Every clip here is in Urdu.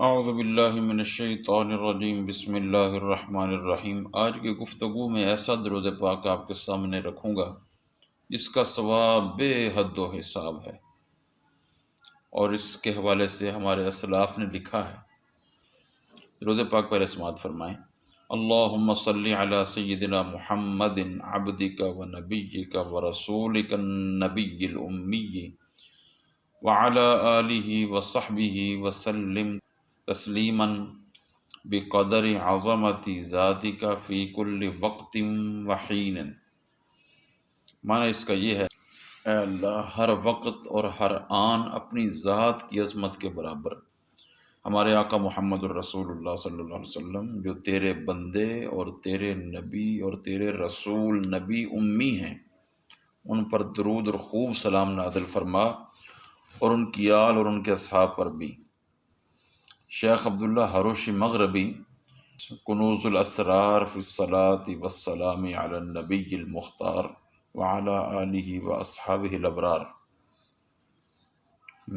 اعوذ باللہ من الشیطان الرجیم، بسم اللہ الرحمن الرحیم۔ آج کی گفتگو میں ایسا درود پاک آپ کے سامنے رکھوں گا جس کا ثواب بے حد و حساب ہے، اور اس کے حوالے سے ہمارے اسلاف نے لکھا ہے۔ درود پاک پر سماعت فرمائیں۔ اللہم صلی علی سیدنا محمد عبدک و نبیک و رسولک النبی الامی وعلی آلہ وصحبہ وسلم تسلیما بقدر عظمت ذاتک فی کل وقت و حین۔ معنی اس کا یہ ہے، اے اللہ، ہر وقت اور ہر آن اپنی ذات کی عظمت کے برابر ہمارے آقا محمد الرسول اللہ صلی اللہ علیہ وسلم، جو تیرے بندے اور تیرے نبی اور تیرے رسول نبی امی ہیں، ان پر درود اور خوب سلام نازل فرما، اور ان کی آل اور ان کے اصحاب پر بھی۔ شیخ عبداللہ حروشی مغربی، کنوز الاسرار فی الصلاة والسلام علی النبی المختار وعلی آلہ واصحابہ الابرار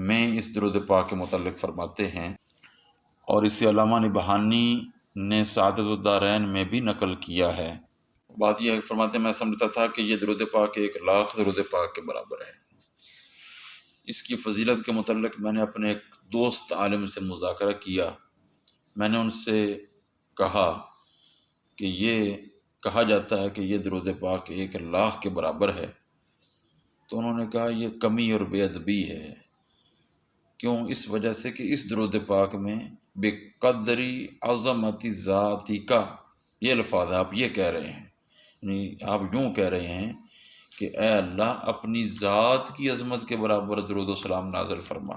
میں اس درود پاک کے متعلق فرماتے ہیں، اور اسے علامہ نبہانی نے سعادت الدارین میں بھی نقل کیا ہے۔ بات یہ ہے کہ فرماتے ہیں، میں سمجھتا تھا کہ یہ درود پاک 1,00,000 درود پاک کے برابر ہے۔ اس کی فضیلت کے متعلق میں نے اپنے ایک دوست عالم سے مذاکرہ کیا۔ میں نے ان سے کہا کہ یہ کہا جاتا ہے کہ یہ درود پاک 1,00,000 کے برابر ہے، تو انہوں نے کہا یہ کمی اور بے ادبی ہے۔ کیوں؟ اس وجہ سے کہ اس درود پاک میں بے قدری عظمت ذاتی کا یہ الفاظ ہے، آپ یہ کہہ رہے ہیں، یعنی آپ یوں کہہ رہے ہیں کہ اے اللہ، اپنی ذات کی عظمت کے برابر درود و سلام نازل فرما،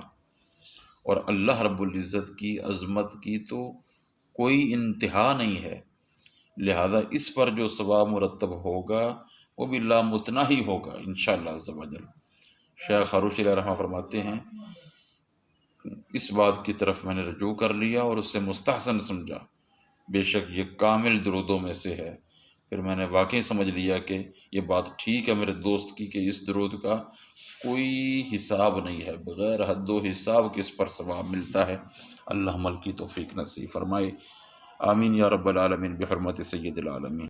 اور اللہ رب العزت کی عظمت کی تو کوئی انتہا نہیں ہے، لہذا اس پر جو ثواب مرتب ہوگا وہ بھی لامتناہی ہی ہوگا انشاءاللہ عز و جل۔ شیخ حروشی علیہ رحمہ فرماتے ہیں، اس بات کی طرف میں نے رجوع کر لیا اور اس سے مستحسن سمجھا، بے شک یہ کامل درودوں میں سے ہے۔ پھر میں نے واقعی سمجھ لیا کہ یہ بات ٹھیک ہے میرے دوست کی، کہ اس درود کا کوئی حساب نہیں ہے، بغیر حد و حساب کے اس پر ثواب ملتا ہے۔ اللہ عمل کی توفیق نصیب فرمائے، آمین یا رب العالمین، بحرمت سید العالمین۔